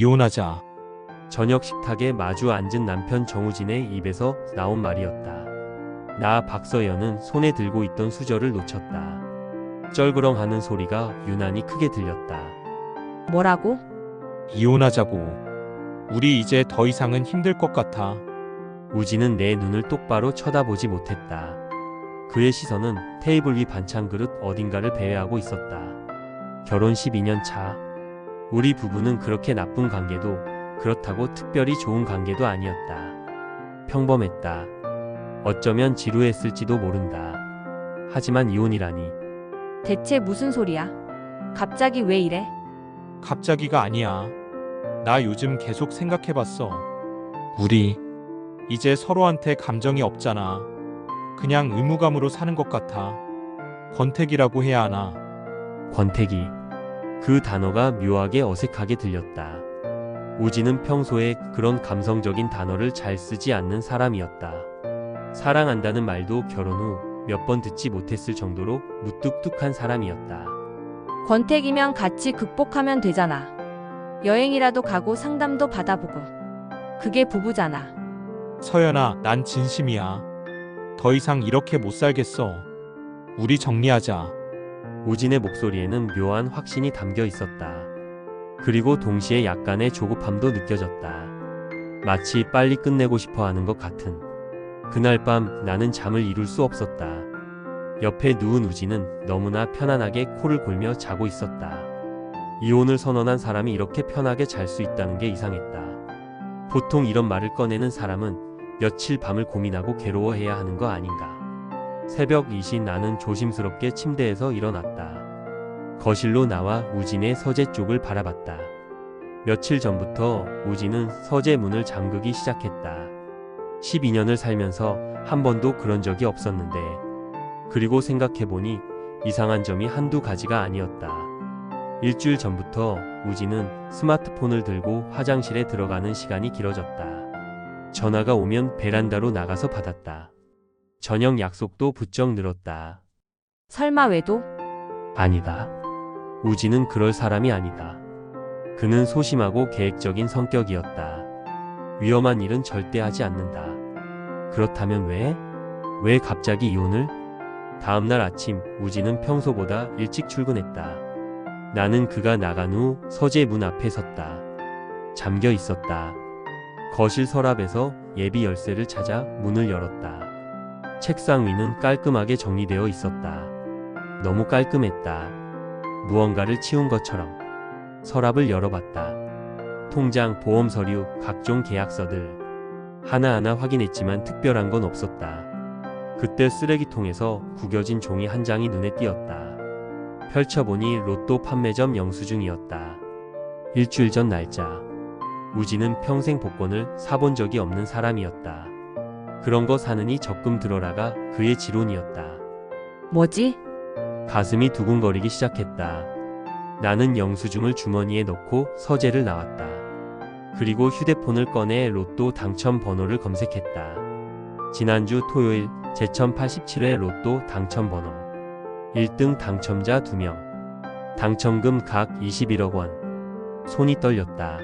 이혼하자. 저녁 식탁에 마주 앉은 남편 정우진의 입에서 나온 말이었다. 나 박서연은 손에 들고 있던 수저를 놓쳤다. 쩔그렁하는 소리가 유난히 크게 들렸다. 뭐라고? 이혼하자고. 우리 이제 더 이상은 힘들 것 같아. 우진은 내 눈을 똑바로 쳐다보지 못했다. 그의 시선은 테이블 위 반찬 그릇 어딘가를 배회하고 있었다. 결혼 12년 차. 우리 부부는 그렇게 나쁜 관계도 그렇다고 특별히 좋은 관계도 아니었다. 평범했다. 어쩌면 지루했을지도 모른다. 하지만 이혼이라니. 대체 무슨 소리야? 갑자기 왜 이래? 갑자기가 아니야. 나 요즘 계속 생각해봤어. 우리 이제 서로한테 감정이 없잖아. 그냥 의무감으로 사는 것 같아. 권태기라고 해야 하나? 권태기. 그 단어가 묘하게 어색하게 들렸다. 우진은 평소에 그런 감성적인 단어를 잘 쓰지 않는 사람이었다. 사랑한다는 말도 결혼 후 몇 번 듣지 못했을 정도로 무뚝뚝한 사람이었다. 권태기면 같이 극복하면 되잖아. 여행이라도 가고 상담도 받아보고. 그게 부부잖아. 서연아, 난 진심이야. 더 이상 이렇게 못 살겠어. 우리 정리하자. 우진의 목소리에는 묘한 확신이 담겨 있었다. 그리고 동시에 약간의 조급함도 느껴졌다. 마치 빨리 끝내고 싶어 하는 것 같은. 그날 밤 나는 잠을 이룰 수 없었다. 옆에 누운 우진은 너무나 편안하게 코를 골며 자고 있었다. 이혼을 선언한 사람이 이렇게 편하게 잘 수 있다는 게 이상했다. 보통 이런 말을 꺼내는 사람은 며칠 밤을 고민하고 괴로워해야 하는 거 아닌가. 새벽 2시 나는 조심스럽게 침대에서 일어났다. 거실로 나와 우진의 서재 쪽을 바라봤다. 며칠 전부터 우진은 서재 문을 잠그기 시작했다. 12년을 살면서 한 번도 그런 적이 없었는데, 그리고 생각해보니 이상한 점이 한두 가지가 아니었다. 일주일 전부터 우진은 스마트폰을 들고 화장실에 들어가는 시간이 길어졌다. 전화가 오면 베란다로 나가서 받았다. 저녁 약속도 부쩍 늘었다. 설마 외도? 아니다. 우진은 그럴 사람이 아니다. 그는 소심하고 계획적인 성격이었다. 위험한 일은 절대 하지 않는다. 그렇다면 왜 갑자기 이혼을? 다음날 아침 우진은 평소보다 일찍 출근했다. 나는 그가 나간 후 서재 문 앞에 섰다. 잠겨 있었다. 거실 서랍에서 예비 열쇠를 찾아 문을 열었다. 책상 위는 깔끔하게 정리되어 있었다. 너무 깔끔했다. 무언가를 치운 것처럼. 서랍을 열어봤다. 통장, 보험 서류, 각종 계약서들. 하나하나 확인했지만 특별한 건 없었다. 그때 쓰레기통에서 구겨진 종이 한 장이 눈에 띄었다. 펼쳐보니 로또 판매점 영수증이었다. 일주일 전 날짜. 우진은 평생 복권을 사본 적이 없는 사람이었다. 그런 거 사느니 적금 들어라가 그의 지론이었다. 뭐지? 가슴이 두근거리기 시작했다. 나는 영수증을 주머니에 넣고 서재를 나왔다. 그리고 휴대폰을 꺼내 로또 당첨 번호를 검색했다. 지난주 토요일 제1087회 로또 당첨 번호. 1등 당첨자 2명. 당첨금 각 21억 원. 손이 떨렸다.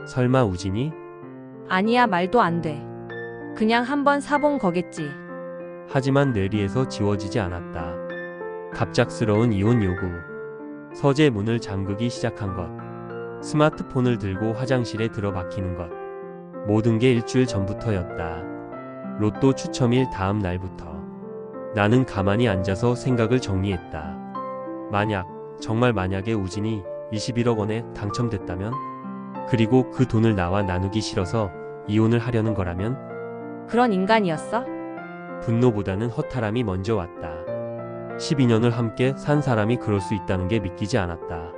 설마 우진이? 아니야, 말도 안 돼. 그냥 한번 사본 거겠지. 하지만 뇌리에서 지워지지 않았다. 갑작스러운 이혼 요구. 서재 문을 잠그기 시작한 것. 스마트폰을 들고 화장실에 들어박히는 것. 모든 게 일주일 전부터였다. 로또 추첨일 다음 날부터. 나는 가만히 앉아서 생각을 정리했다. 정말 만약에 우진이 21억 원에 당첨됐다면? 그리고 그 돈을 나와 나누기 싫어서 이혼을 하려는 거라면? 그런 인간이었어? 분노보다는 허탈함이 먼저 왔다. 12년을 함께 산 사람이 그럴 수 있다는 게 믿기지 않았다.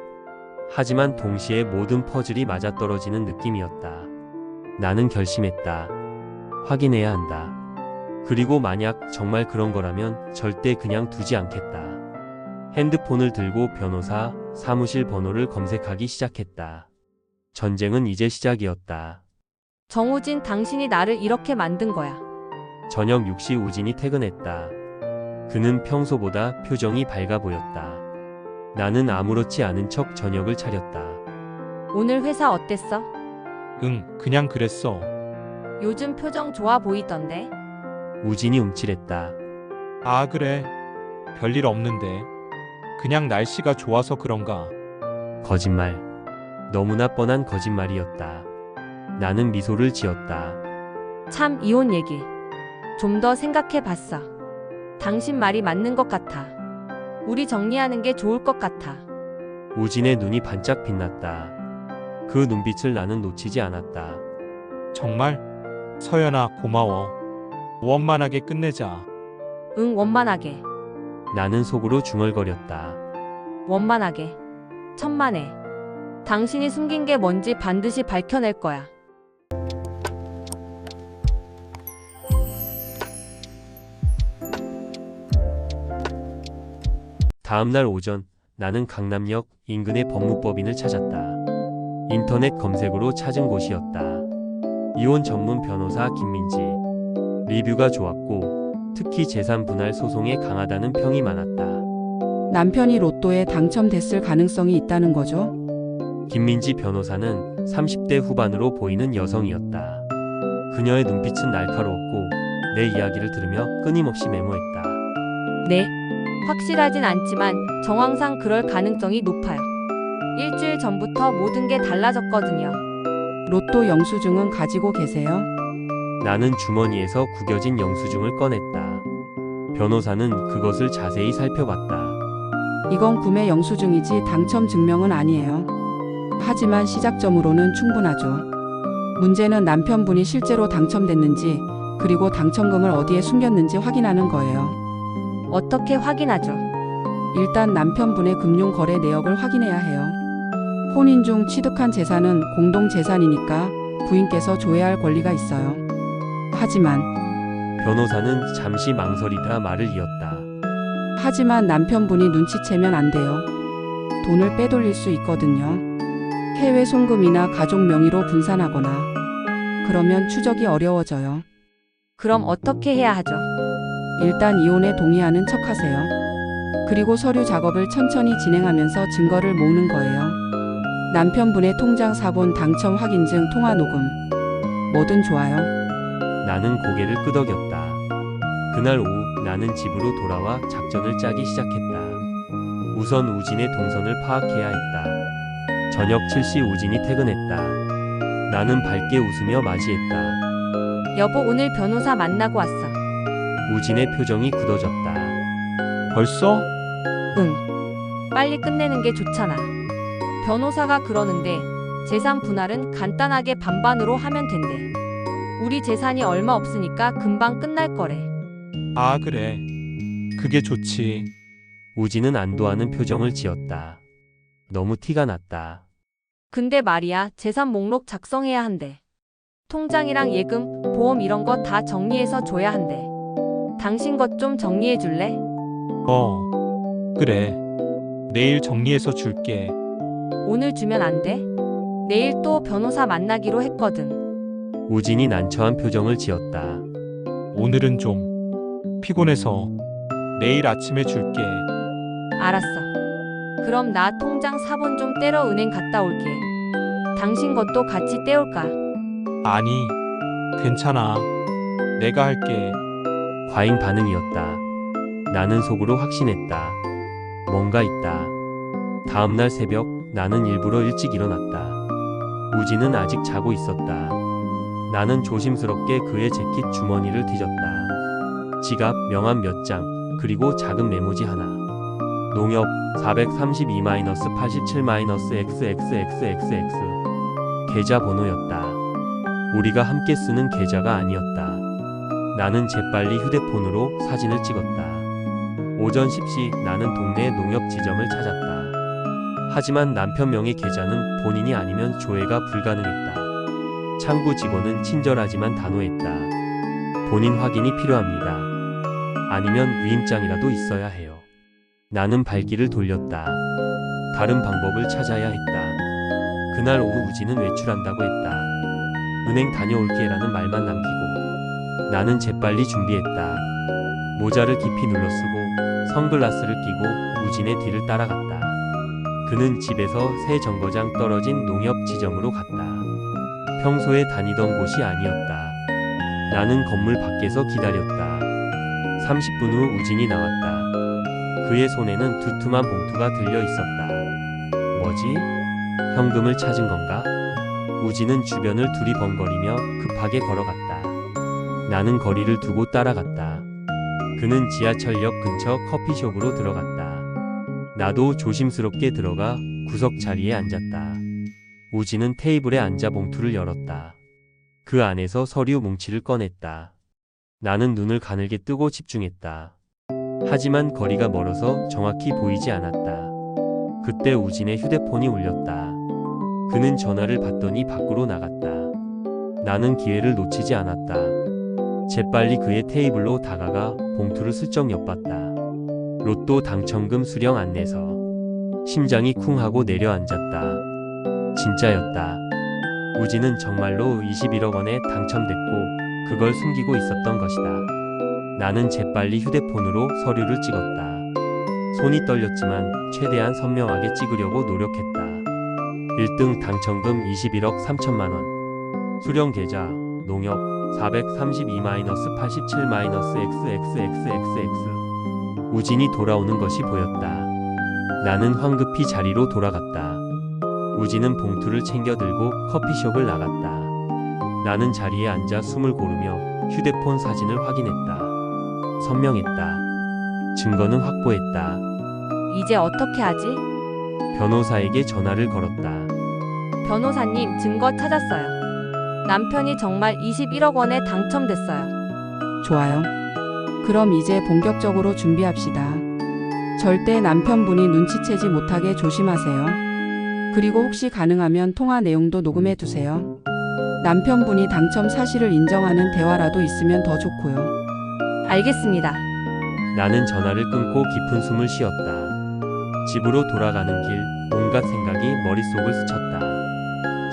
하지만 동시에 모든 퍼즐이 맞아떨어지는 느낌이었다. 나는 결심했다. 확인해야 한다. 그리고 만약 정말 그런 거라면 절대 그냥 두지 않겠다. 핸드폰을 들고 변호사 사무실 번호를 검색하기 시작했다. 전쟁은 이제 시작이었다. 정우진, 당신이 나를 이렇게 만든 거야. 저녁 6시 우진이 퇴근했다. 그는 평소보다 표정이 밝아 보였다. 나는 아무렇지 않은 척 저녁을 차렸다. 오늘 회사 어땠어? 응, 그냥 그랬어. 요즘 표정 좋아 보이던데. 우진이 움찔했다. 아, 그래. 별일 없는데. 그냥 날씨가 좋아서 그런가. 거짓말. 너무나 뻔한 거짓말이었다. 나는 미소를 지었다. 참 이혼 얘기. 좀 더 생각해 봤어. 당신 말이 맞는 것 같아. 우리 정리하는 게 좋을 것 같아. 우진의 눈이 반짝 빛났다. 그 눈빛을 나는 놓치지 않았다. 정말? 서연아, 고마워. 원만하게 끝내자. 응, 원만하게. 나는 속으로 중얼거렸다. 원만하게. 천만에. 당신이 숨긴 게 뭔지 반드시 밝혀낼 거야. 다음날 오전 나는 강남역 인근의 법무법인을 찾았다. 인터넷 검색으로 찾은 곳이었다. 이혼 전문 변호사 김민지. 리뷰가 좋았고 특히 재산 분할 소송에 강하다는 평이 많았다. 남편이 로또에 당첨됐을 가능성이 있다는 거죠? 김민지 변호사는 30대 후반으로 보이는 여성이었다. 그녀의 눈빛은 날카로웠고 내 이야기를 들으며 끊임없이 메모했다. 네. 확실하진 않지만 정황상 그럴 가능성이 높아요. 일주일 전부터 모든 게 달라졌거든요. 로또 영수증은 가지고 계세요? 나는 주머니에서 구겨진 영수증을 꺼냈다. 변호사는 그것을 자세히 살펴봤다. 이건 구매 영수증이지 당첨 증명은 아니에요. 하지만 시작점으로는 충분하죠. 문제는 남편분이 실제로 당첨됐는지 그리고 당첨금을 어디에 숨겼는지 확인하는 거예요. 어떻게 확인하죠? 일단 남편분의 금융거래 내역을 확인해야 해요. 혼인 중 취득한 재산은 공동재산이니까 부인께서 조회할 권리가 있어요. 하지만 변호사는 잠시 망설이다 말을 이었다. 남편분이 눈치채면 안 돼요. 돈을 빼돌릴 수 있거든요. 해외 송금이나 가족 명의로 분산하거나. 그러면 추적이 어려워져요. 그럼 어떻게 해야 하죠? 일단 이혼에 동의하는 척 하세요. 그리고 서류 작업을 천천히 진행하면서 증거를 모으는 거예요. 남편분의 통장 사본 당첨 확인증 통화 녹음. 뭐든 좋아요. 나는 고개를 끄덕였다. 그날 오후 나는 집으로 돌아와 작전을 짜기 시작했다. 우선 우진의 동선을 파악해야 했다. 저녁 7시 우진이 퇴근했다. 나는 밝게 웃으며 맞이했다. 여보, 오늘 변호사 만나고 왔어. 우진의 표정이 굳어졌다. 벌써? 응. 빨리 끝내는 게 좋잖아. 변호사가 그러는데 재산 분할은 간단하게 반반으로 하면 된대. 우리 재산이 얼마 없으니까 금방 끝날 거래. 아, 그래. 그게 좋지. 우진은 안도하는 표정을 지었다. 너무 티가 났다. 근데 말이야, 재산 목록 작성해야 한대. 통장이랑 예금, 보험 이런 거 다 정리해서 줘야 한대. 당신 것 좀 정리해 줄래? 그래. 내일 정리해서 줄게. 오늘 주면 안 돼? 내일 또 변호사 만나기로 했거든. 우진이 난처한 표정을 지었다. 오늘은 좀 피곤해서 내일 아침에 줄게. 알았어. 그럼 나 통장 사본 좀 떼러 은행 갔다 올게. 당신 것도 같이 떼올까? 아니, 괜찮아. 내가 할게. 과잉 반응이었다. 나는 속으로 확신했다. 뭔가 있다. 다음날 새벽 나는 일부러 일찍 일어났다. 우진은 아직 자고 있었다. 나는 조심스럽게 그의 재킷 주머니를 뒤졌다. 지갑, 명함 몇 장, 그리고 작은 메모지 하나. 농협 432-87-XXXXX 계좌번호였다. 우리가 함께 쓰는 계좌가 아니었다. 나는 재빨리 휴대폰으로 사진을 찍었다. 오전 10시 나는 동네의 농협 지점을 찾았다. 하지만 남편 명의 계좌는 본인이 아니면 조회가 불가능했다. 창구 직원은 친절하지만 단호했다. 본인 확인이 필요합니다. 아니면 위임장이라도 있어야 해요. 나는 발길을 돌렸다. 다른 방법을 찾아야 했다. 그날 오후 우진은 외출한다고 했다. 은행 다녀올게라는 말만 남기고 나는 재빨리 준비했다. 모자를 깊이 눌러쓰고 선글라스를 끼고 우진의 뒤를 따라갔다. 그는 집에서 새 정거장 떨어진 농협 지점으로 갔다. 평소에 다니던 곳이 아니었다. 나는 건물 밖에서 기다렸다. 30분 후 우진이 나왔다. 그의 손에는 두툼한 봉투가 들려 있었다. 뭐지? 현금을 찾은 건가? 우진은 주변을 두리번거리며 급하게 걸어갔다. 나는 거리를 두고 따라갔다. 그는 지하철역 근처 커피숍으로 들어갔다. 나도 조심스럽게 들어가 구석 자리에 앉았다. 우진은 테이블에 앉아 봉투를 열었다. 그 안에서 서류 뭉치를 꺼냈다. 나는 눈을 가늘게 뜨고 집중했다. 하지만 거리가 멀어서 정확히 보이지 않았다. 그때 우진의 휴대폰이 울렸다. 그는 전화를 받더니 밖으로 나갔다. 나는 기회를 놓치지 않았다. 재빨리 그의 테이블로 다가가 봉투를 슬쩍 엿봤다. 로또 당첨금 수령 안내서. 심장이 쿵 하고 내려앉았다. 진짜였다. 우진은 정말로 21억 원에 당첨됐고 그걸 숨기고 있었던 것이다. 나는 재빨리 휴대폰으로 서류를 찍었다. 손이 떨렸지만 최대한 선명하게 찍으려고 노력했다. 1등 당첨금 21억 3천만 원. 수령 계좌 농협 432-87-XXXXX. 우진이 돌아오는 것이 보였다. 나는 황급히 자리로 돌아갔다. 우진은 봉투를 챙겨 들고 커피숍을 나갔다. 나는 자리에 앉아 숨을 고르며 휴대폰 사진을 확인했다. 선명했다. 증거는 확보했다. 이제 어떻게 하지? 변호사에게 전화를 걸었다. 변호사님, 증거 찾았어요. 남편이 정말 21억 원에 당첨됐어요. 좋아요. 그럼 이제 본격적으로 준비합시다. 절대 남편분이 눈치채지 못하게 조심하세요. 그리고 혹시 가능하면 통화 내용도 녹음해 두세요. 남편분이 당첨 사실을 인정하는 대화라도 있으면 더 좋고요. 알겠습니다. 나는 전화를 끊고 깊은 숨을 쉬었다. 집으로 돌아가는 길 온갖 생각이 머릿속을 스쳤다.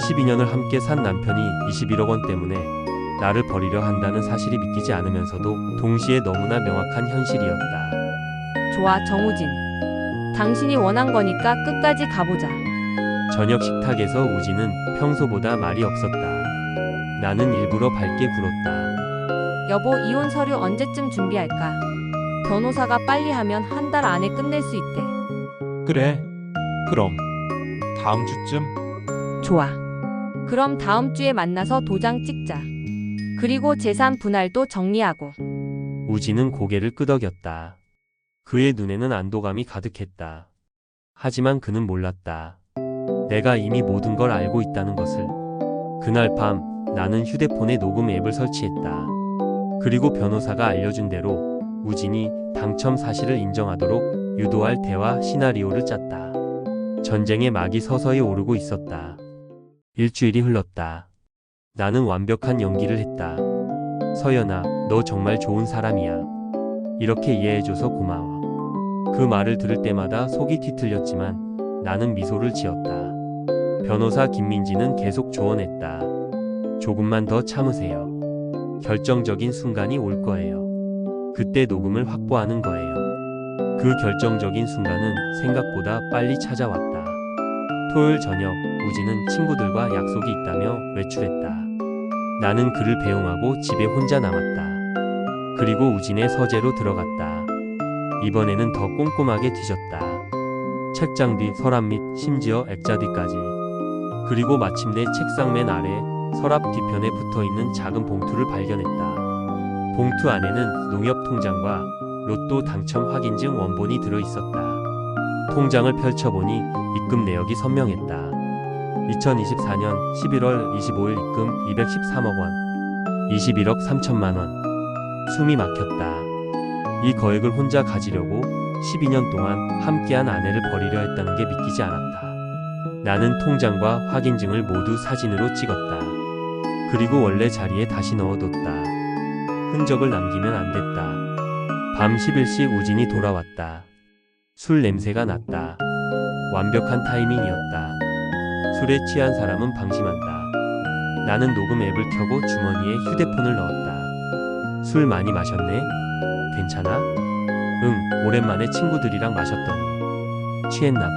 12년을 함께 산 남편이 21억 원 때문에 나를 버리려 한다는 사실이 믿기지 않으면서도 동시에 너무나 명확한 현실이었다. 좋아, 정우진. 당신이 원한 거니까 끝까지 가보자. 저녁 식탁에서 우진은 평소보다 말이 없었다. 나는 일부러 밝게 굴었다. 여보, 이혼 서류 언제쯤 준비할까? 변호사가 빨리 하면 한 달 안에 끝낼 수 있대. 그래. 그럼 다음 주쯤? 좋아. 그럼 다음 주에 만나서 도장 찍자. 그리고 재산 분할도 정리하고. 우진은 고개를 끄덕였다. 그의 눈에는 안도감이 가득했다. 하지만 그는 몰랐다. 내가 이미 모든 걸 알고 있다는 것을. 그날 밤 나는 휴대폰에 녹음 앱을 설치했다. 그리고 변호사가 알려준 대로 우진이 당첨 사실을 인정하도록 유도할 대화 시나리오를 짰다. 전쟁의 막이 서서히 오르고 있었다. 일주일이 흘렀다. 나는 완벽한 연기를 했다. 서연아, 너 정말 좋은 사람이야. 이렇게 이해해줘서 고마워. 그 말을 들을 때마다 속이 뒤틀렸지만 나는 미소를 지었다. 변호사 김민지는 계속 조언했다. 조금만 더 참으세요. 결정적인 순간이 올 거예요. 그때 녹음을 확보하는 거예요. 그 결정적인 순간은 생각보다 빨리 찾아왔다. 토요일 저녁, 우진은 친구들과 약속이 있다며 외출했다. 나는 그를 배웅하고 집에 혼자 남았다. 그리고 우진의 서재로 들어갔다. 이번에는 더 꼼꼼하게 뒤졌다. 책장 뒤, 서랍 및 심지어 액자 뒤까지. 그리고 마침내 책상 맨 아래 서랍 뒤편에 붙어있는 작은 봉투를 발견했다. 봉투 안에는 농협 통장과 로또 당첨 확인증 원본이 들어있었다. 통장을 펼쳐보니 입금 내역이 선명했다. 2024년 11월 25일 입금 213억 원, 21억 3천만 원. 숨이 막혔다. 이 거액을 혼자 가지려고 12년 동안 함께한 아내를 버리려 했다는 게 믿기지 않았다. 나는 통장과 확인증을 모두 사진으로 찍었다. 그리고 원래 자리에 다시 넣어뒀다. 흔적을 남기면 안 됐다. 밤 11시 우진이 돌아왔다. 술 냄새가 났다. 완벽한 타이밍이었다. 술에 취한 사람은 방심한다. 나는 녹음 앱을 켜고 주머니에 휴대폰을 넣었다. 술 많이 마셨네? 괜찮아? 응, 오랜만에 친구들이랑 마셨더니 취했나봐.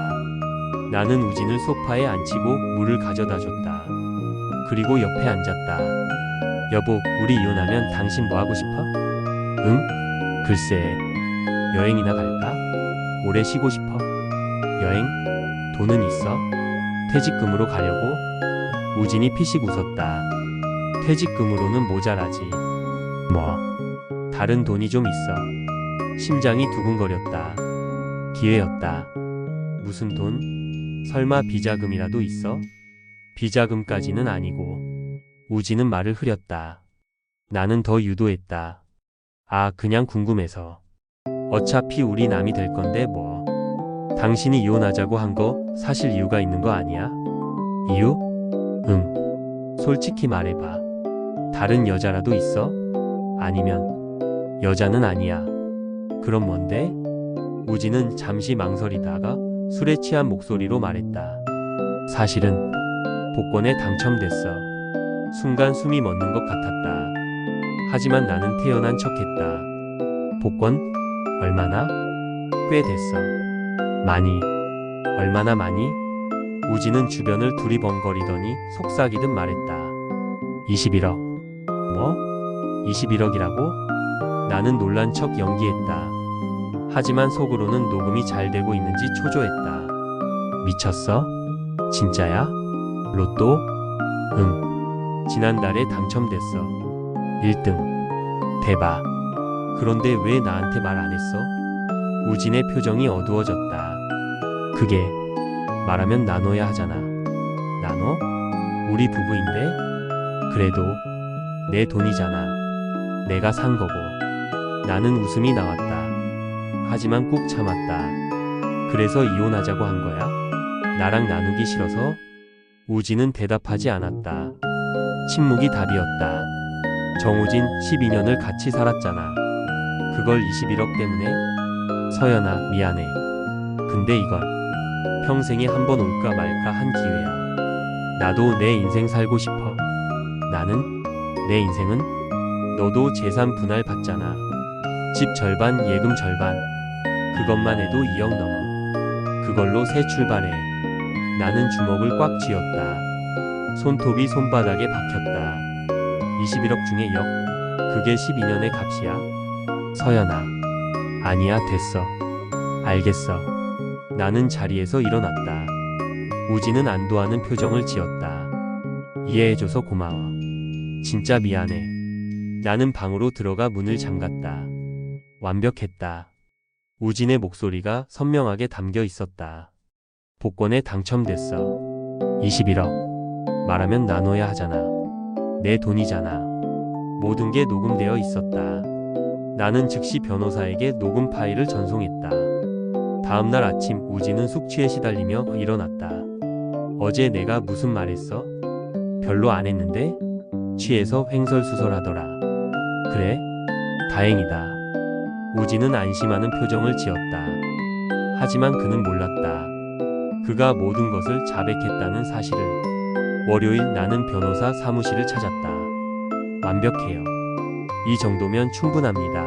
나는 우진을 소파에 앉히고 물을 가져다 줬다. 그리고 옆에 앉았다. 여보, 우리 이혼하면 당신 뭐 하고 싶어? 응? 글쎄, 여행이나 갈까? 오래 쉬고 싶어? 여행? 돈은 있어? 퇴직금으로 가려고? 우진이 피식 웃었다. 퇴직금으로는 모자라지. 뭐? 다른 돈이 좀 있어. 심장이 두근거렸다. 기회였다. 무슨 돈? 설마 비자금이라도 있어? 비자금까지는 아니고. 우진은 말을 흐렸다. 나는 더 유도했다. 아, 그냥 궁금해서. 어차피 우리 남이 될 건데 뭐. 당신이 이혼하자고 한 거 사실 이유가 있는 거 아니야? 이유? 응. 솔직히 말해봐. 다른 여자라도 있어? 아니면 여자는 아니야. 그럼 뭔데? 우진은 잠시 망설이다가 술에 취한 목소리로 말했다. 사실은 복권에 당첨됐어. 순간 숨이 멎는 것 같았다. 하지만 나는 태연한 척했다. 복권? 얼마나? 꽤 됐어. 많이. 얼마나 많이? 우진은 주변을 두리번거리더니 속삭이듯 말했다. 21억. 뭐? 21억이라고? 나는 놀란 척 연기했다. 하지만 속으로는 녹음이 잘 되고 있는지 초조했다. 미쳤어? 진짜야? 로또? 응. 지난달에 당첨됐어. 1등. 대박. 그런데 왜 나한테 말 안 했어? 우진의 표정이 어두워졌다. 그게 말하면 나눠야 하잖아. 나눠? 우리 부부인데? 그래도 내 돈이잖아. 내가 산 거고. 나는 웃음이 나왔다. 하지만 꾹 참았다. 그래서 이혼하자고 한 거야? 나랑 나누기 싫어서? 우진은 대답하지 않았다. 침묵이 답이었다. 정우진 12년을 같이 살았잖아. 그걸 21억 때문에? 서연아, 미안해. 근데 이건 평생에 한 번 올까 말까 한 기회야. 나도 내 인생 살고 싶어. 나는? 내 인생은? 너도 재산 분할 받잖아. 집 절반, 예금 절반. 그것만 해도 2억 넘어. 그걸로 새 출발해. 나는 주먹을 꽉 쥐었다. 손톱이 손바닥에 박혔다. 21억 중에 역. 그게 12년의 값이야? 서연아. 아니야, 됐어. 알겠어. 나는 자리에서 일어났다. 우진은 안도하는 표정을 지었다. 이해해줘서 고마워. 진짜 미안해. 나는 방으로 들어가 문을 잠갔다. 완벽했다. 우진의 목소리가 선명하게 담겨 있었다. 복권에 당첨됐어. 21억. 말하면 나눠야 하잖아. 내 돈이잖아. 모든 게 녹음되어 있었다. 나는 즉시 변호사에게 녹음 파일을 전송했다. 다음날 아침 우진은 숙취에 시달리며 일어났다. 어제 내가 무슨 말했어? 별로 안 했는데? 취해서 횡설수설하더라. 그래? 다행이다. 우진은 안심하는 표정을 지었다. 하지만 그는 몰랐다. 그가 모든 것을 자백했다는 사실을. 월요일 나는 변호사 사무실을 찾았다. 완벽해요. 이 정도면 충분합니다.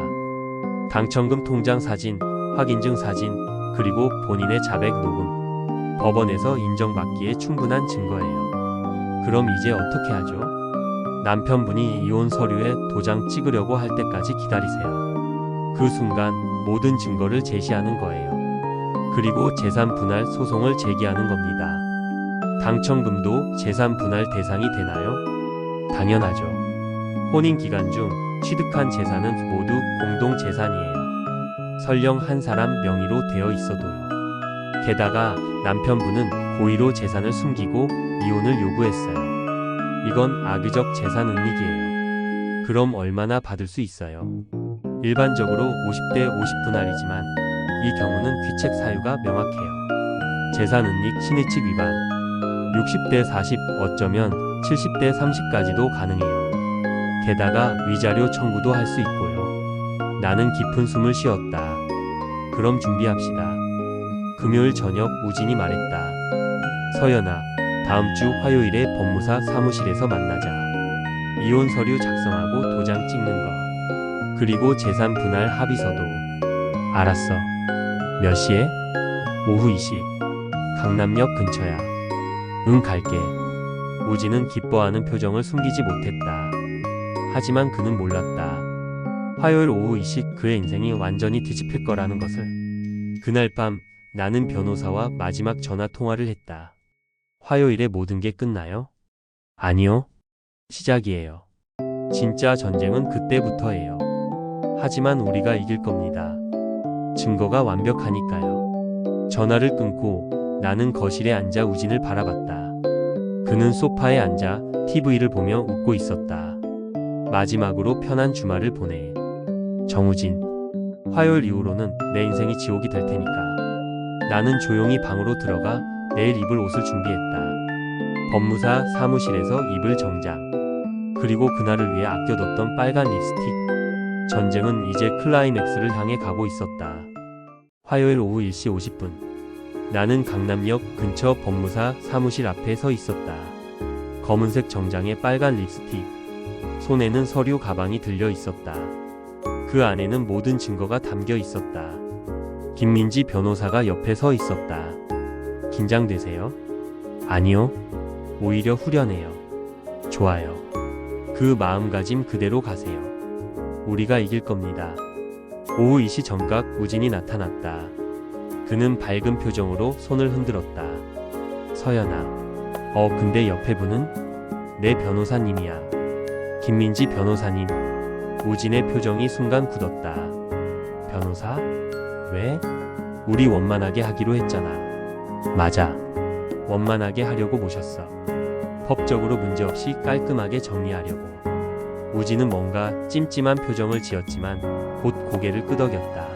당첨금 통장 사진, 확인증 사진, 그리고 본인의 자백 녹음. 법원에서 인정받기에 충분한 증거예요. 그럼 이제 어떻게 하죠? 남편분이 이혼 서류에 도장 찍으려고 할 때까지 기다리세요. 그 순간 모든 증거를 제시하는 거예요. 그리고 재산 분할 소송을 제기하는 겁니다. 당첨금도 재산 분할 대상이 되나요? 당연하죠. 혼인 기간 중 취득한 재산은 모두 공동 재산이에요. 설령 한 사람 명의로 되어 있어도요. 게다가 남편분은 고의로 재산을 숨기고 이혼을 요구했어요. 이건 악의적 재산 은닉이에요. 그럼 얼마나 받을 수 있어요? 일반적으로 50대 50분할이지만 이 경우는 귀책 사유가 명확해요. 재산 은닉 신의칙 위반. 60대 40, 어쩌면 70대 30까지도 가능해요. 게다가 위자료 청구도 할 수 있고요. 나는 깊은 숨을 쉬었다. 그럼 준비합시다. 금요일 저녁 우진이 말했다. 서연아, 다음 주 화요일에 법무사 사무실에서 만나자. 이혼 서류 작성하고 도장 찍는 거. 그리고 재산 분할 합의서도. 알았어. 몇 시에? 오후 2시. 강남역 근처야. 응, 갈게. 우진은 기뻐하는 표정을 숨기지 못했다. 하지만 그는 몰랐다. 화요일 오후 이 시 그의 인생이 완전히 뒤집힐 거라는 것을. 그날 밤 나는 변호사와 마지막 전화 통화를 했다. 화요일에 모든 게 끝나요? 아니요. 시작이에요. 진짜 전쟁은 그때부터예요. 하지만 우리가 이길 겁니다. 증거가 완벽하니까요. 전화를 끊고 나는 거실에 앉아 우진을 바라봤다. 그는 소파에 앉아 TV를 보며 웃고 있었다. 마지막으로 편한 주말을 보내. 정우진, 화요일 이후로는 내 인생이 지옥이 될 테니까. 나는 조용히 방으로 들어가 내일 입을 옷을 준비했다. 법무사 사무실에서 입을 정장, 그리고 그날을 위해 아껴뒀던 빨간 립스틱. 전쟁은 이제 클라이맥스를 향해 가고 있었다. 화요일 오후 1시 50분. 나는 강남역 근처 법무사 사무실 앞에 서 있었다. 검은색 정장에 빨간 립스틱, 손에는 서류 가방이 들려 있었다. 그 안에는 모든 증거가 담겨 있었다. 김민지 변호사가 옆에 서 있었다. 긴장되세요? 아니요. 오히려 후련해요. 좋아요. 그 마음가짐 그대로 가세요. 우리가 이길 겁니다. 오후 2시 정각 우진이 나타났다. 그는 밝은 표정으로 손을 흔들었다. 서연아. 근데 옆에 분은? 내 변호사님이야. 김민지 변호사님. 우진의 표정이 순간 굳었다. 변호사? 왜? 우리 원만하게 하기로 했잖아. 맞아. 원만하게 하려고 모셨어. 법적으로 문제없이 깔끔하게 정리하려고. 우진은 뭔가 찜찜한 표정을 지었지만 곧 고개를 끄덕였다.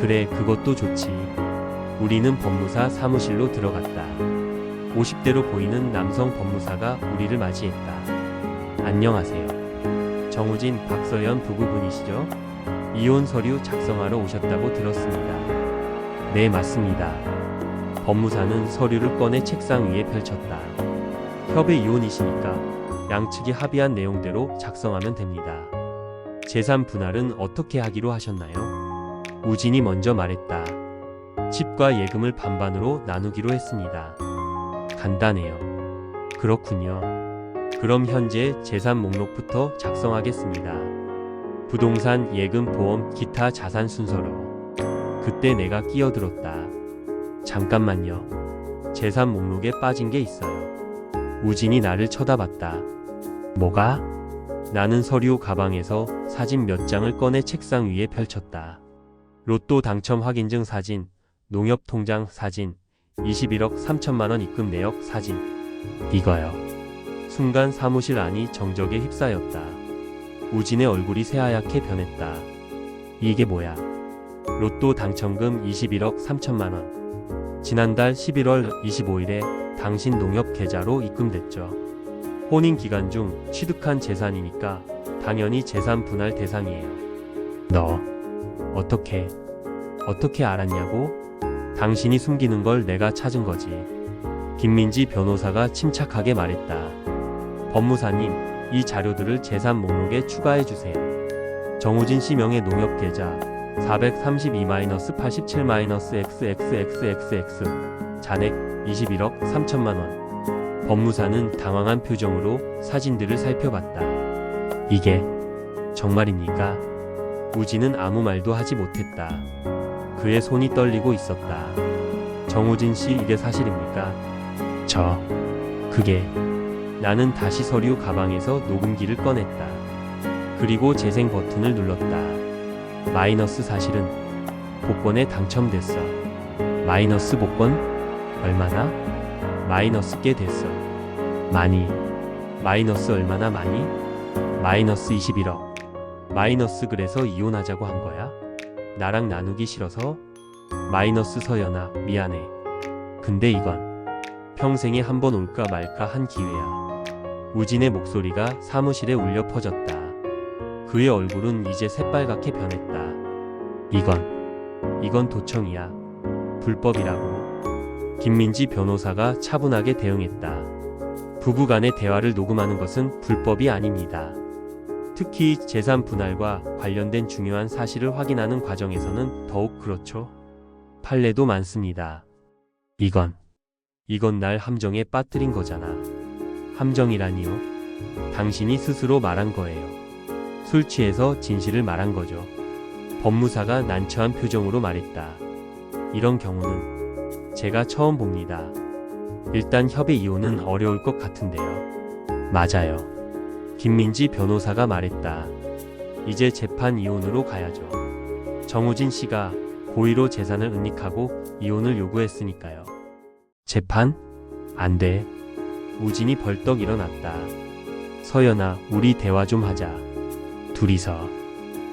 그래, 그것도 좋지. 우리는 법무사 사무실로 들어갔다. 50대로 보이는 남성 법무사가 우리를 맞이했다. 안녕하세요. 정우진, 박서연 부부분이시죠? 이혼 서류 작성하러 오셨다고 들었습니다. 네, 맞습니다. 법무사는 서류를 꺼내 책상 위에 펼쳤다. 협의 이혼이시니까 양측이 합의한 내용대로 작성하면 됩니다. 재산 분할은 어떻게 하기로 하셨나요? 우진이 먼저 말했다. 집과 예금을 반반으로 나누기로 했습니다. 간단해요. 그렇군요. 그럼 현재 재산 목록부터 작성하겠습니다. 부동산, 예금, 보험, 기타 자산 순서로. 그때 내가 끼어들었다. 잠깐만요. 재산 목록에 빠진 게 있어요. 우진이 나를 쳐다봤다. 뭐가? 나는 서류 가방에서 사진 몇 장을 꺼내 책상 위에 펼쳤다. 로또 당첨 확인증 사진, 농협 통장 사진, 21억 3천만 원 입금 내역 사진. 이거요. 순간 사무실 안이 정적에 휩싸였다. 우진의 얼굴이 새하얗게 변했다. 이게 뭐야? 로또 당첨금 21억 3천만 원. 지난달 11월 25일에 당신 농협 계좌로 입금됐죠. 혼인 기간 중 취득한 재산이니까 당연히 재산 분할 대상이에요. 너 어떻게 알았냐고? 당신이 숨기는 걸 내가 찾은 거지. 김민지 변호사가 침착하게 말했다. 법무사님, 이 자료들을 재산 목록에 추가해 주세요. 정우진 씨 명의 농협 계좌 432-87-XXXXX 잔액 21억 3천만 원. 법무사는 당황한 표정으로 사진들을 살펴봤다. 이게 정말입니까? 우진은 아무 말도 하지 못했다. 그의 손이 떨리고 있었다. 정우진 씨, 이게 사실입니까? 그게. 나는 다시 서류 가방에서 녹음기를 꺼냈다. 그리고 재생 버튼을 눌렀다. 마이너스 사실은 복권에 당첨됐어. 마이너스 복권? 얼마나? 마이너스 꽤 됐어. 많이. 마이너스 얼마나 많이? 마이너스 21억. 마이너스 그래서 이혼하자고 한 거야? 나랑 나누기 싫어서? 마이너스 서연아, 미안해. 근데 이건 평생에 한 번 올까 말까 한 기회야. 우진의 목소리가 사무실에 울려 퍼졌다. 그의 얼굴은 이제 새빨갛게 변했다. 이건 도청이야. 불법이라고. 김민지 변호사가 차분하게 대응했다. 부부간의 대화를 녹음하는 것은 불법이 아닙니다. 특히 재산 분할과 관련된 중요한 사실을 확인하는 과정에서는 더욱 그렇죠. 판례도 많습니다. 이건 이건 날 함정에 빠뜨린 거잖아. 함정이라니요? 당신이 스스로 말한 거예요. 술 취해서 진실을 말한 거죠. 법무사가 난처한 표정으로 말했다. 이런 경우는 제가 처음 봅니다. 일단 협의 이혼은 어려울 것 같은데요. 맞아요. 김민지 변호사가 말했다. 이제 재판 이혼으로 가야죠. 정우진 씨가 고의로 재산을 은닉하고 이혼을 요구했으니까요. 재판? 안 돼. 우진이 벌떡 일어났다. 서연아, 우리 대화 좀 하자. 둘이서.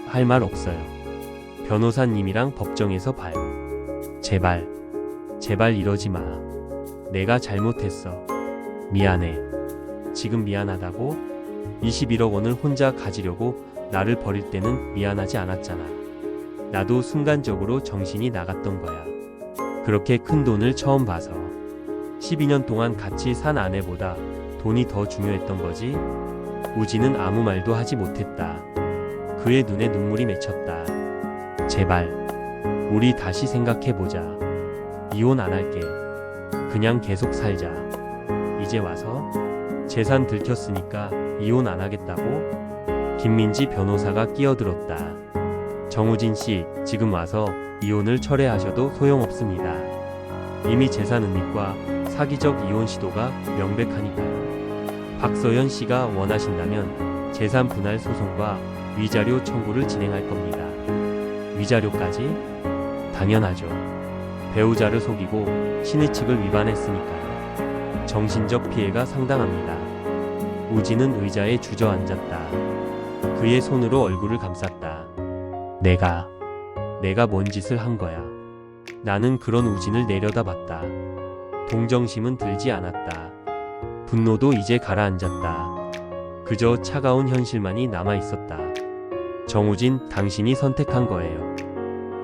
할 말 없어요. 변호사님이랑 법정에서 봐요. 제발, 제발 이러지 마. 내가 잘못했어. 미안해. 지금 미안하다고? 21억 원을 혼자 가지려고 나를 버릴 때는 미안하지 않았잖아. 나도 순간적으로 정신이 나갔던 거야. 그렇게 큰 돈을 처음 봐서. 12년 동안 같이 산 아내보다 돈이 더 중요했던 거지? 우진은 아무 말도 하지 못했다. 그의 눈에 눈물이 맺혔다. 제발, 우리 다시 생각해보자. 이혼 안 할게. 그냥 계속 살자. 이제 와서? 재산 들켰으니까 이혼 안 하겠다고? 김민지 변호사가 끼어들었다. 정우진 씨, 지금 와서 이혼을 철회하셔도 소용없습니다. 이미 재산 은닉과 사기적 이혼 시도가 명백하니까요. 박서연 씨가 원하신다면 재산 분할 소송과 위자료 청구를 진행할 겁니다. 위자료까지? 당연하죠. 배우자를 속이고 신의 측을 위반했으니까요. 정신적 피해가 상당합니다. 우진은 의자에 주저앉았다. 그의 손으로 얼굴을 감쌌다. 내가 뭔 짓을 한 거야. 나는 그런 우진을 내려다봤다. 동정심은 들지 않았다. 분노도 이제 가라앉았다. 그저 차가운 현실만이 남아있었다. 정우진, 당신이 선택한 거예요.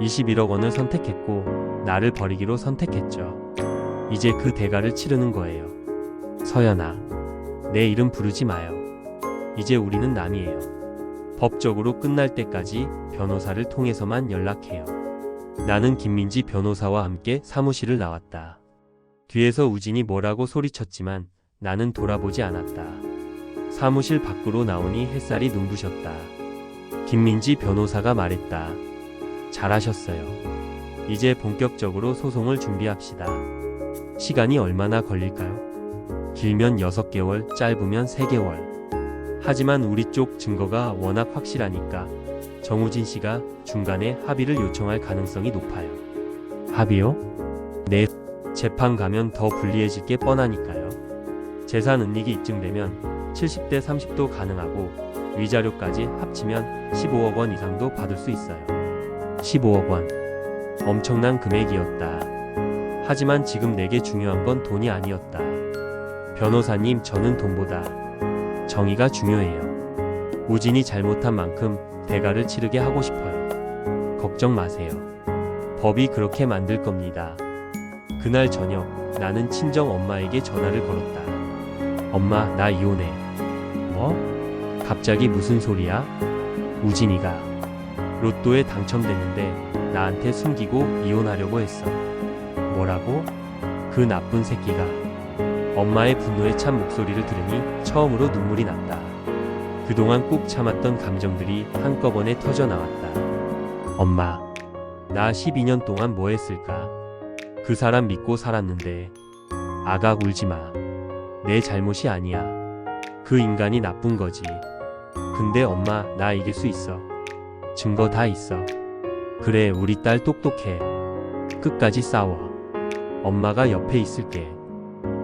21억 원을 선택했고 나를 버리기로 선택했죠. 이제 그 대가를 치르는 거예요. 서연아, 내 이름 부르지 마요. 이제 우리는 남이에요. 법적으로 끝날 때까지 변호사를 통해서만 연락해요. 나는 김민지 변호사와 함께 사무실을 나왔다. 뒤에서 우진이 뭐라고 소리쳤지만 나는 돌아보지 않았다. 사무실 밖으로 나오니 햇살이 눈부셨다. 김민지 변호사가 말했다. 잘하셨어요. 이제 본격적으로 소송을 준비합시다. 시간이 얼마나 걸릴까요? 길면 6개월, 짧으면 3개월. 하지만 우리 쪽 증거가 워낙 확실하니까 정우진 씨가 중간에 합의를 요청할 가능성이 높아요. 합의요? 네. 재판 가면 더 불리해질 게 뻔하니까요. 재산 은닉이 입증되면 70대 30도 가능하고 위자료까지 합치면 15억 원 이상도 받을 수 있어요. 15억 원. 엄청난 금액이었다. 하지만 지금 내게 중요한 건 돈이 아니었다. 변호사님, 저는 돈보다 정의가 중요해요. 우진이 잘못한 만큼 대가를 치르게 하고 싶어요. 걱정 마세요. 법이 그렇게 만들 겁니다. 그날 저녁 나는 친정 엄마에게 전화를 걸었다. 엄마, 나 이혼해. 뭐? 갑자기 무슨 소리야? 우진이가 로또에 당첨됐는데 나한테 숨기고 이혼하려고 했어. 뭐라고? 그 나쁜 새끼가. 엄마의 분노에 찬 목소리를 들으니 처음으로 눈물이 났다. 그동안 꾹 참았던 감정들이 한꺼번에 터져 나왔다. 엄마, 나 12년 동안 뭐 했을까? 그 사람 믿고 살았는데. 아각 울지 마. 내 잘못이 아니야. 그 인간이 나쁜 거지. 근데 엄마, 나 이길 수 있어. 증거 다 있어. 그래, 우리 딸 똑똑해. 끝까지 싸워. 엄마가 옆에 있을게.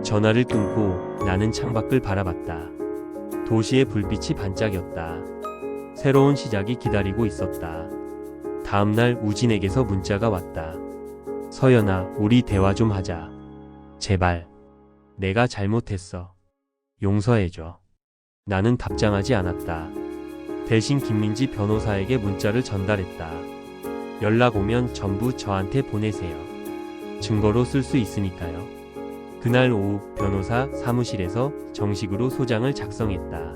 전화를 끊고 나는 창밖을 바라봤다. 도시의 불빛이 반짝였다. 새로운 시작이 기다리고 있었다. 다음날 우진에게서 문자가 왔다. 서연아, 우리 대화 좀 하자. 제발. 내가 잘못했어. 용서해줘. 나는 답장하지 않았다. 대신 김민지 변호사에게 문자를 전달했다. 연락 오면 전부 저한테 보내세요. 증거로 쓸 수 있으니까요. 그날 오후 변호사 사무실에서 정식으로 소장을 작성했다.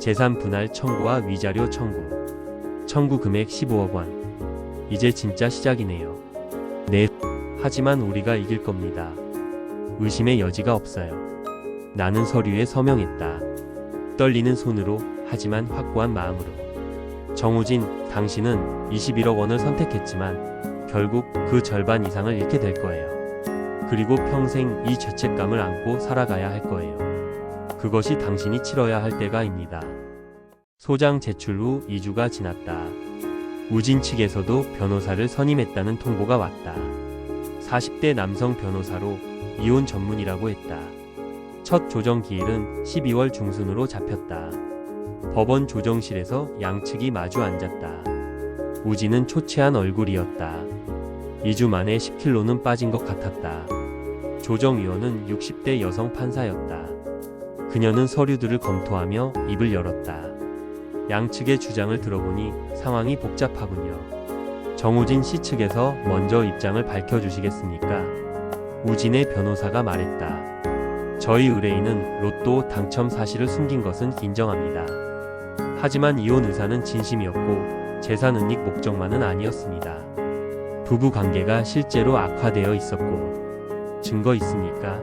재산 분할 청구와 위자료 청구. 청구 금액 15억 원. 이제 진짜 시작이네요. 네. 하지만 우리가 이길 겁니다. 의심의 여지가 없어요. 나는 서류에 서명했다. 떨리는 손으로, 하지만 확고한 마음으로. 정우진, 당신은 21억 원을 선택했지만 결국 그 절반 이상을 잃게 될 거예요. 그리고 평생 이 죄책감을 안고 살아가야 할 거예요. 그것이 당신이 치러야 할 때가입니다. 소장 제출 후 2주가 지났다. 우진 측에서도 변호사를 선임했다는 통보가 왔다. 40대 남성 변호사로 이혼 전문이라고 했다. 첫 조정 기일은 12월 중순으로 잡혔다. 법원 조정실에서 양측이 마주 앉았다. 우진은 초췌한 얼굴이었다. 2주 만에 10kg는 빠진 것 같았다. 조정위원은 60대 여성 판사였다. 그녀는 서류들을 검토하며 입을 열었다. 양측의 주장을 들어보니 상황이 복잡하군요. 정우진 씨 측에서 먼저 입장을 밝혀주시겠습니까? 우진의 변호사가 말했다. 저희 의뢰인은 로또 당첨 사실을 숨긴 것은 인정합니다. 하지만 이혼 의사는 진심이었고 재산 은닉 목적만은 아니었습니다. 부부 관계가 실제로 악화되어 있었고 증거 있습니까?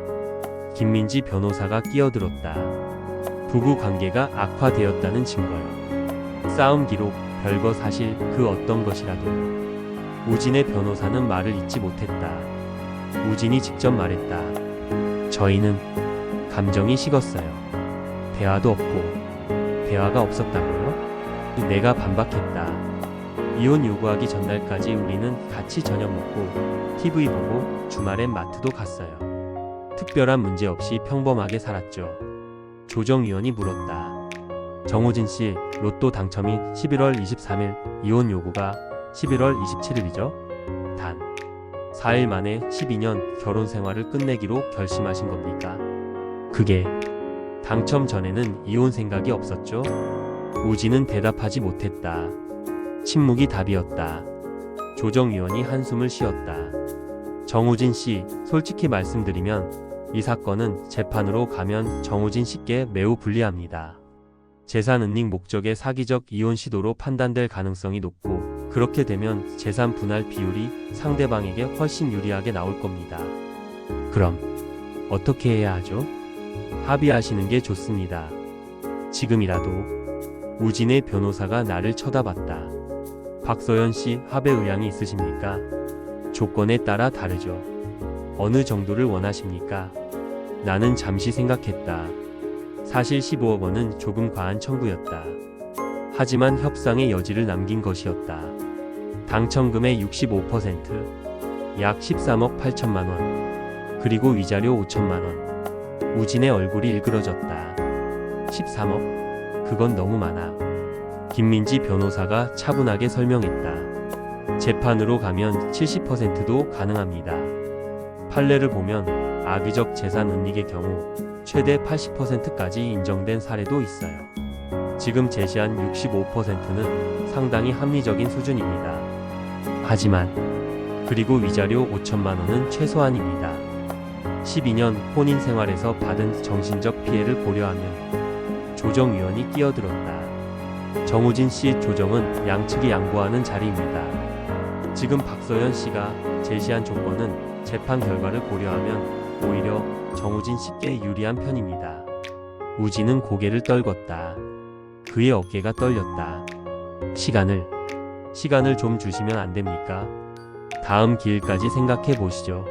김민지 변호사가 끼어들었다. 부부 관계가 악화되었다는 증거요. 싸움 기록, 별거 사실 그 어떤 것이라도. 우진의 변호사는 말을 잇지 못했다. 우진이 직접 말했다. 저희는 감정이 식었어요. 대화도 없고. 대화가 없었다고요? 내가 반박했다. 이혼 요구하기 전날까지 우리는 같이 저녁 먹고 TV 보고 주말엔 마트도 갔어요. 특별한 문제 없이 평범하게 살았죠. 조정위원이 물었다. 정우진 씨, 로또 당첨이 11월 23일, 이혼 요구가 11월 27일이죠? 단 4일 만에 12년 결혼 생활을 끝내기로 결심하신 겁니까? 그게 당첨 전에는 이혼 생각이 없었죠? 우진은 대답하지 못했다. 침묵이 답이었다. 조정위원이 한숨을 쉬었다. 정우진 씨, 솔직히 말씀드리면 이 사건은 재판으로 가면 정우진 씨께 매우 불리합니다. 재산 은닉 목적의 사기적 이혼 시도로 판단될 가능성이 높고 그렇게 되면 재산 분할 비율이 상대방에게 훨씬 유리하게 나올 겁니다. 그럼 어떻게 해야 하죠? 합의하시는 게 좋습니다. 지금이라도. 우진의 변호사가 나를 쳐다봤다. 박서연 씨, 합의 의향이 있으십니까? 조건에 따라 다르죠. 어느 정도를 원하십니까? 나는 잠시 생각했다. 사실 15억 원은 조금 과한 청구였다. 하지만 협상의 여지를 남긴 것이었다. 당첨금의 65%, 약 13억 8천만 원, 그리고 위자료 5천만 원. 우진의 얼굴이 일그러졌다. 13억? 그건 너무 많아. 김민지 변호사가 차분하게 설명했다. 재판으로 가면 70%도 가능합니다. 판례를 보면 악의적 재산 은닉의 경우 최대 80%까지 인정된 사례도 있어요. 지금 제시한 65%는 상당히 합리적인 수준입니다. 하지만 그리고 위자료 5천만 원은 최소한입니다. 12년 혼인 생활에서 받은 정신적 피해를 고려하면. 조정위원이 끼어들었다. 정우진 씨, 조정은 양측이 양보하는 자리입니다. 지금 박서연 씨가 제시한 조건은 재판 결과를 고려하면 오히려 정우진 씨께 유리한 편입니다. 우진은 고개를 떨궜다. 그의 어깨가 떨렸다. 시간을 좀 주시면 안 됩니까? 다음 기일까지 생각해 보시죠.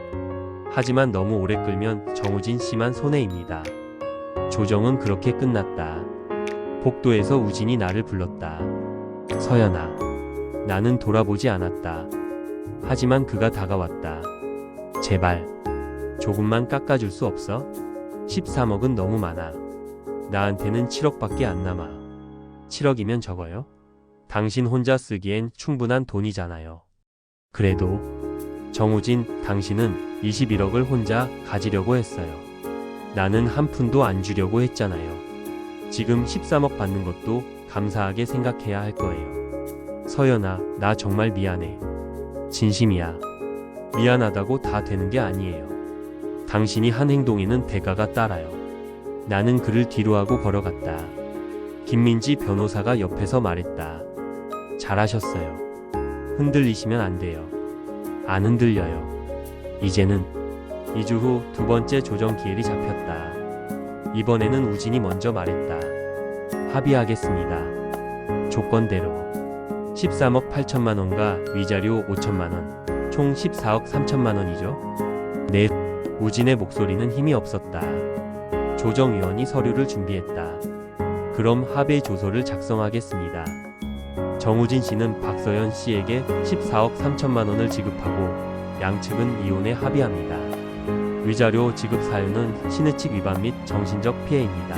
하지만 너무 오래 끌면 정우진 씨만 손해입니다. 조정은 그렇게 끝났다. 복도에서 우진이 나를 불렀다. 서연아. 나는 돌아보지 않았다. 하지만 그가 다가왔다. 제발 조금만 깎아줄 수 없어? 13억은 너무 많아. 나한테는 7억밖에 안 남아. 7억이면 적어요? 당신 혼자 쓰기엔 충분한 돈이잖아요. 그래도 정우진, 당신은 21억을 혼자 가지려고 했어요. 나는 한 푼도 안 주려고 했잖아요. 지금 13억 받는 것도 감사하게 생각해야 할 거예요. 서연아, 나 정말 미안해. 진심이야. 미안하다고 다 되는 게 아니에요. 당신이 한 행동에는 대가가 따라요. 나는 그를 뒤로하고 걸어갔다. 김민지 변호사가 옆에서 말했다. 잘하셨어요. 흔들리시면 안 돼요. 안 흔들려요. 이제는 2주 후 두 번째 조정 기일이 잡혔다. 이번에는 우진이 먼저 말했다. 합의하겠습니다. 조건대로 13억 8천만 원과 위자료 5천만 원, 총 14억 3천만 원이죠. 네. 우진의 목소리는 힘이 없었다. 조정위원이 서류를 준비했다. 그럼 합의 조서를 작성하겠습니다. 정우진 씨는 박서연 씨에게 14억 3천만 원을 지급하고 양측은 이혼에 합의합니다. 위자료 지급 사유는 신의칙 위반 및 정신적 피해입니다.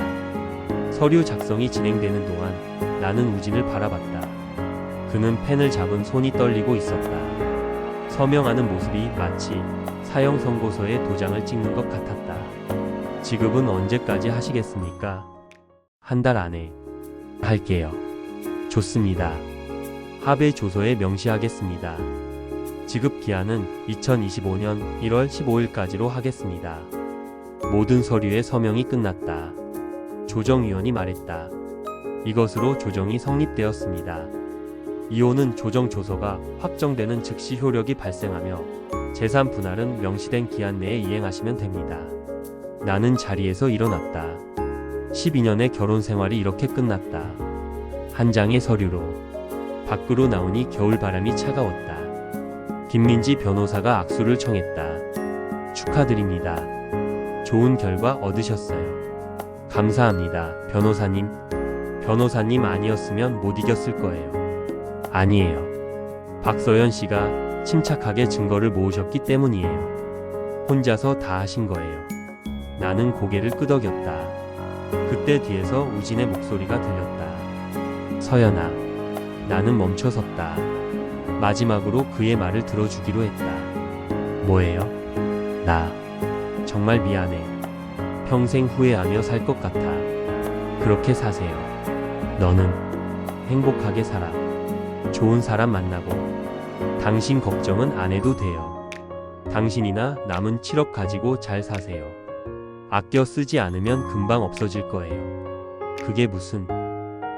서류 작성이 진행되는 동안 나는 우진을 바라봤다. 그는 펜을 잡은 손이 떨리고 있었다. 서명하는 모습이 마치 사형 선고서에 도장을 찍는 것 같았다. 지급은 언제까지 하시겠습니까? 한 달 안에 할게요. 좋습니다. 합의 조서에 명시하겠습니다. 지급 기한은 2025년 1월 15일까지로 하겠습니다. 모든 서류의 서명이 끝났다. 조정위원이 말했다. 이것으로 조정이 성립되었습니다. 이혼은 조정 조서가 확정되는 즉시 효력이 발생하며 재산 분할은 명시된 기한 내에 이행하시면 됩니다. 나는 자리에서 일어났다. 12년의 결혼 생활이 이렇게 끝났다. 한 장의 서류로. 밖으로 나오니 겨울바람이 차가웠다. 김민지 변호사가 악수를 청했다. 축하드립니다. 좋은 결과 얻으셨어요. 감사합니다, 변호사님. 변호사님 아니었으면 못 이겼을 거예요. 아니에요. 박서연 씨가 침착하게 증거를 모으셨기 때문이에요. 혼자서 다 하신 거예요. 나는 고개를 끄덕였다. 그때 뒤에서 우진의 목소리가 들렸다. 서연아. 나는 멈춰섰다. 마지막으로 그의 말을 들어주기로 했다. 뭐예요? 나 정말 미안해. 평생 후회하며 살 것 같아. 그렇게 사세요. 너는 행복하게 살아. 좋은 사람 만나고. 당신 걱정은 안 해도 돼요. 당신이나 남은 7억 가지고 잘 사세요. 아껴 쓰지 않으면 금방 없어질 거예요. 그게 무슨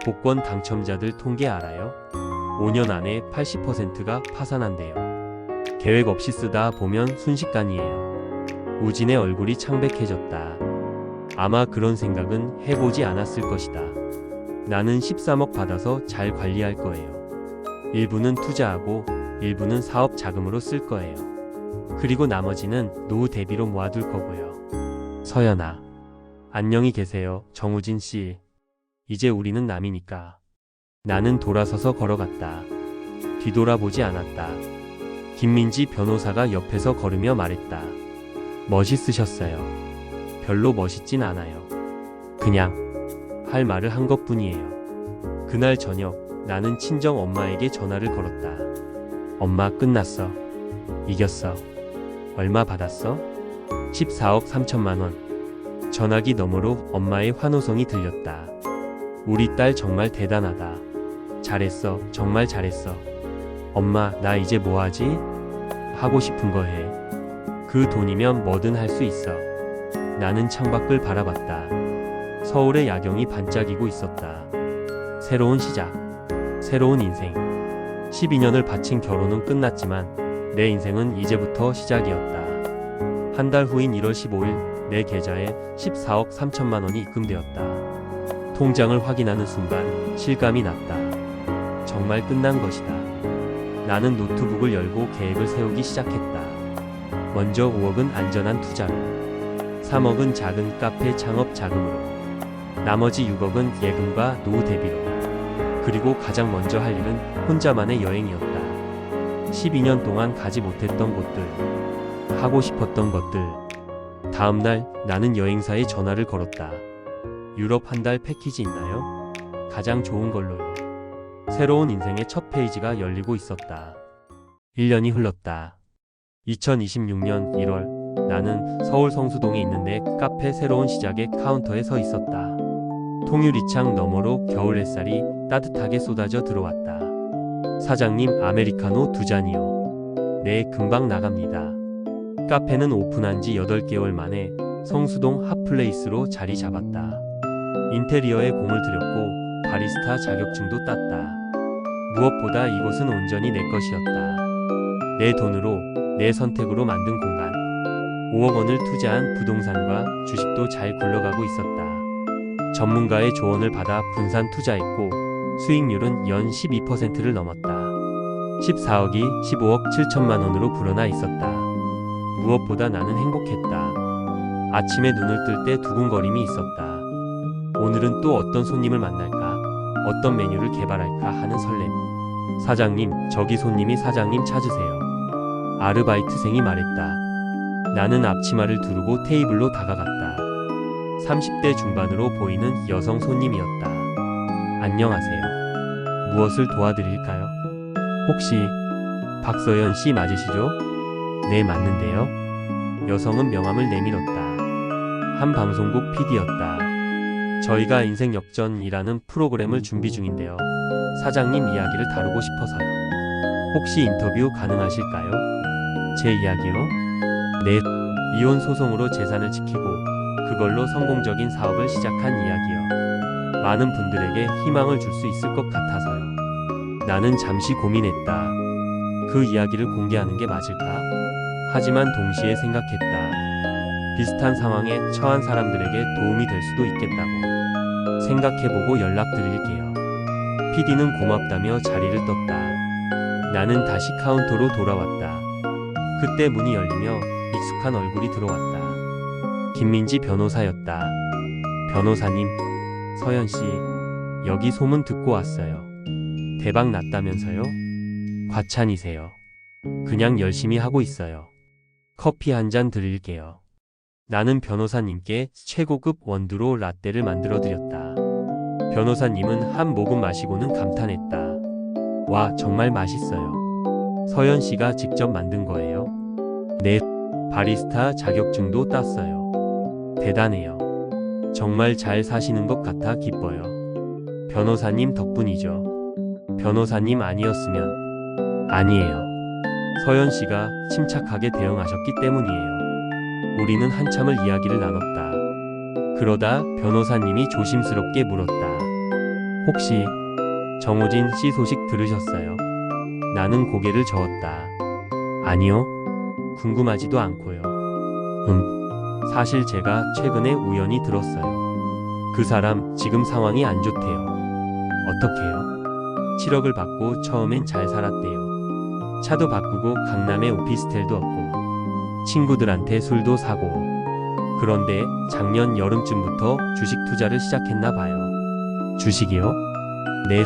복권 당첨자들 통계 알아요? 5년 안에 80%가 파산한대요. 계획 없이 쓰다 보면 순식간이에요. 우진의 얼굴이 창백해졌다. 아마 그런 생각은 해보지 않았을 것이다. 나는 13억 받아서 잘 관리할 거예요. 일부는 투자하고 일부는 사업 자금으로 쓸 거예요. 그리고 나머지는 노후 대비로 모아둘 거고요. 서연아. 안녕히 계세요, 정우진 씨. 이제 우리는 남이니까. 나는 돌아서서 걸어갔다. 뒤돌아보지 않았다. 김민지 변호사가 옆에서 걸으며 말했다. 멋있으셨어요. 별로 멋있진 않아요. 그냥 할 말을 한 것뿐이에요. 그날 저녁 나는 친정 엄마에게 전화를 걸었다. 엄마, 끝났어. 이겼어. 얼마 받았어? 14억 3천만 원. 전화기 너머로 엄마의 환호성이 들렸다. 우리 딸 정말 대단하다. 잘했어. 정말 잘했어. 엄마, 나 이제 뭐하지? 하고 싶은 거 해. 그 돈이면 뭐든 할 수 있어. 나는 창밖을 바라봤다. 서울의 야경이 반짝이고 있었다. 새로운 시작. 새로운 인생. 12년을 바친 결혼은 끝났지만 내 인생은 이제부터 시작이었다. 한 달 후인 1월 15일 내 계좌에 14억 3천만 원이 입금되었다. 통장을 확인하는 순간 실감이 났다. 정말 끝난 것이다. 나는 노트북을 열고 계획을 세우기 시작했다. 먼저 5억은 안전한 투자로, 3억은 작은 카페 창업 자금으로, 나머지 6억은 예금과 노후 대비로, 그리고 가장 먼저 할 일은 혼자만의 여행이었다. 12년 동안 가지 못했던 곳들, 하고 싶었던 것들. 다음날 나는 여행사에 전화를 걸었다. 유럽 한 달 패키지 있나요? 가장 좋은 걸로요. 새로운 인생의 첫 페이지가 열리고 있었다. 1년이 흘렀다. 2026년 1월 나는 서울 성수동에 있는 내 카페 새로운 시작의 카운터에 서 있었다. 통유리창 너머로 겨울 햇살이 따뜻하게 쏟아져 들어왔다. 사장님, 아메리카노 2잔이요. 네, 금방 나갑니다. 카페는 오픈한 지 8개월 만에 성수동 핫플레이스로 자리 잡았다. 인테리어에 공을 들였고 바리스타 자격증도 땄다. 무엇보다 이곳은 온전히 내 것이었다. 내 돈으로, 내 선택으로 만든 공간. 5억 원을 투자한 부동산과 주식도 잘 굴러가고 있었다. 전문가의 조언을 받아 분산 투자했고 수익률은 연 12%를 넘었다. 14억이 15억 7천만 원으로 불어나 있었다. 무엇보다 나는 행복했다. 아침에 눈을 뜰 때 두근거림이 있었다. 오늘은 또 어떤 손님을 만날까? 어떤 메뉴를 개발할까 하는 설렘. 사장님, 저기 손님이 사장님 찾으세요. 아르바이트생이 말했다. 나는 앞치마를 두르고 테이블로 다가갔다. 30대 중반으로 보이는 여성 손님이었다. 안녕하세요. 무엇을 도와드릴까요? 혹시 박서연 씨 맞으시죠? 네, 맞는데요. 여성은 명함을 내밀었다. 한 방송국 PD였다. 저희가 인생 역전이라는 프로그램을 준비 중인데요. 사장님 이야기를 다루고 싶어서요. 혹시 인터뷰 가능하실까요? 제 이야기요? 네. 이혼 소송으로 재산을 지키고 그걸로 성공적인 사업을 시작한 이야기요. 많은 분들에게 희망을 줄 수 있을 것 같아서요. 나는 잠시 고민했다. 그 이야기를 공개하는 게 맞을까? 하지만 동시에 생각했다. 비슷한 상황에 처한 사람들에게 도움이 될 수도 있겠다고. 생각해보고 연락드릴게요. PD는 고맙다며 자리를 떴다. 나는 다시 카운터로 돌아왔다. 그때 문이 열리며 익숙한 얼굴이 들어왔다. 김민지 변호사였다. 변호사님, 서연 씨, 여기 소문 듣고 왔어요. 대박 났다면서요? 과찬이세요. 그냥 열심히 하고 있어요. 커피 한 잔 드릴게요. 나는 변호사님께 최고급 원두로 라떼를 만들어 드렸다. 변호사님은 한 모금 마시고는 감탄했다. 와, 정말 맛있어요. 서연 씨가 직접 만든 거예요? 네, 바리스타 자격증도 땄어요. 대단해요. 정말 잘 사시는 것 같아 기뻐요. 변호사님 덕분이죠. 변호사님 아니었으면 아니에요. 서연 씨가 침착하게 대응하셨기 때문이에요. 우리는 한참을 이야기를 나눴다. 그러다 변호사님이 조심스럽게 물었다. 혹시 정호진 씨 소식 들으셨어요? 나는 고개를 저었다. 아니요. 궁금하지도 않고요. 사실 제가 최근에 우연히 들었어요. 그 사람 지금 상황이 안 좋대요. 어떡해요? 7억을 받고 처음엔 잘 살았대요. 차도 바꾸고 강남에 오피스텔도 얻고 친구들한테 술도 사고. 그런데 작년 여름쯤부터 주식 투자를 시작했나 봐요. 주식이요? 네,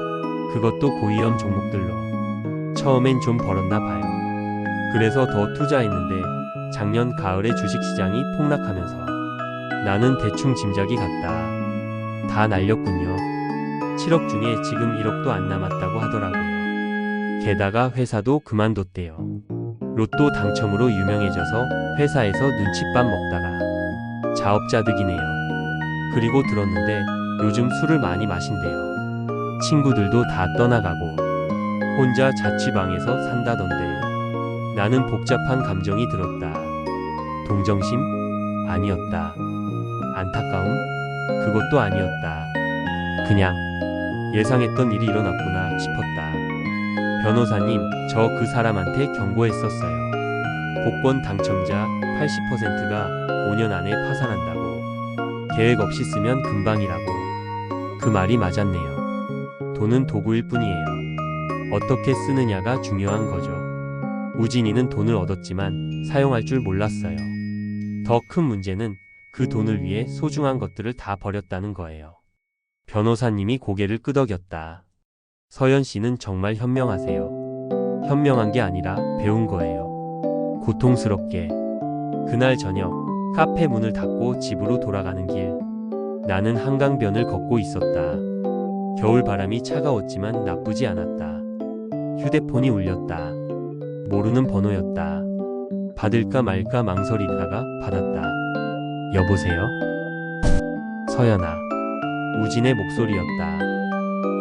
그것도 고위험 종목들로. 처음엔 좀 벌었나 봐요. 그래서 더 투자했는데 작년 가을에 주식시장이 폭락하면서 나는 대충 짐작이 갔다. 다 날렸군요. 7억 중에 지금 1억도 안 남았다고 하더라고요. 게다가 회사도 그만뒀대요. 로또 당첨으로 유명해져서 회사에서 눈칫밥 먹다가 자업자득이네요. 그리고 들었는데 요즘 술을 많이 마신대요. 친구들도 다 떠나가고 혼자 자취방에서 산다던데. 나는 복잡한 감정이 들었다. 동정심? 아니었다. 안타까움? 그것도 아니었다. 그냥 예상했던 일이 일어났구나 싶었다. 변호사님, 저 그 사람한테 경고했었어요. 복권 당첨자 80%가 5년 안에 파산한다고. 계획 없이 쓰면 금방이라고. 그 말이 맞았네요. 돈은 도구일 뿐이에요. 어떻게 쓰느냐가 중요한 거죠. 우진이는 돈을 얻었지만 사용할 줄 몰랐어요. 더 큰 문제는 그 돈을 위해 소중한 것들을 다 버렸다는 거예요. 변호사님이 고개를 끄덕였다. 서연 씨는 정말 현명하세요. 현명한 게 아니라 배운 거예요. 고통스럽게. 그날 저녁 카페 문을 닫고 집으로 돌아가는 길. 나는 한강변을 걷고 있었다. 겨울 바람이 차가웠지만 나쁘지 않았다. 휴대폰이 울렸다. 모르는 번호였다. 받을까 말까 망설이다가 받았다. 여보세요? 서연아. 우진의 목소리였다.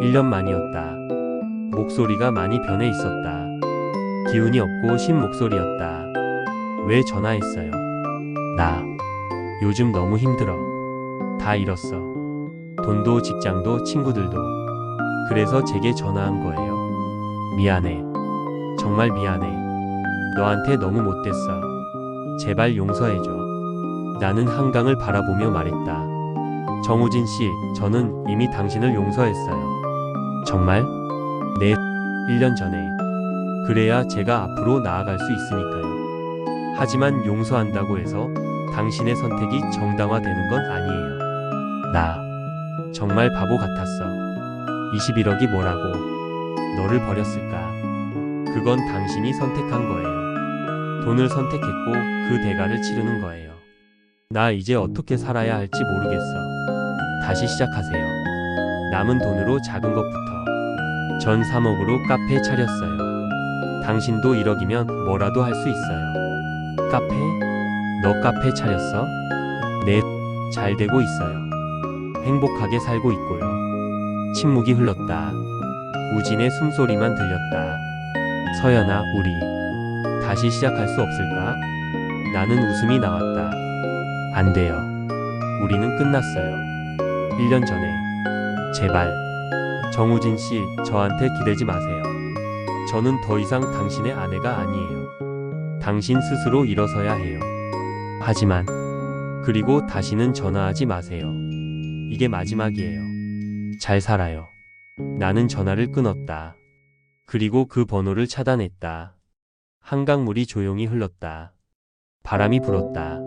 1년 만이었다. 목소리가 많이 변해 있었다. 기운이 없고 쉰 목소리였다. 왜 전화했어요? 나 요즘 너무 힘들어. 다 잃었어. 돈도 직장도 친구들도. 그래서 제게 전화한 거예요. 미안해. 정말 미안해. 너한테 너무 못됐어. 제발 용서해줘. 나는 한강을 바라보며 말했다. 정우진 씨, 저는 이미 당신을 용서했어요. 정말? 네, 1년 전에. 그래야 제가 앞으로 나아갈 수 있으니까요. 하지만 용서한다고 해서 당신의 선택이 정당화되는 건 아니에요. 나 정말 바보 같았어. 21억이 뭐라고 너를 버렸을까? 그건 당신이 선택한 거예요. 돈을 선택했고 그 대가를 치르는 거예요. 나 이제 어떻게 살아야 할지 모르겠어. 다시 시작하세요. 남은 돈으로 작은 것부터. 전 3억으로 카페 차렸어요. 당신도 1억이면 뭐라도 할 수 있어요. 카페? 너 카페 차렸어? 네, 잘 되고 있어요. 행복하게 살고 있고요. 침묵이 흘렀다. 우진의 숨소리만 들렸다. 서연아, 우리 다시 시작할 수 없을까? 나는 웃음이 나왔다. 안 돼요. 우리는 끝났어요. 1년 전에. 제발. 정우진 씨, 저한테 기대지 마세요. 저는 더 이상 당신의 아내가 아니에요. 당신 스스로 일어서야 해요. 하지만, 그리고 다시는 전화하지 마세요. 이게 마지막이에요. 잘 살아요. 나는 전화를 끊었다. 그리고 그 번호를 차단했다. 한강물이 조용히 흘렀다. 바람이 불었다.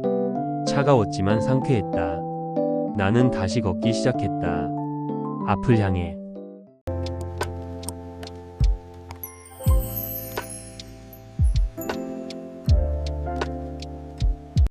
차가웠지만 상쾌했다. 나는 다시 걷기 시작했다. 앞을 향해.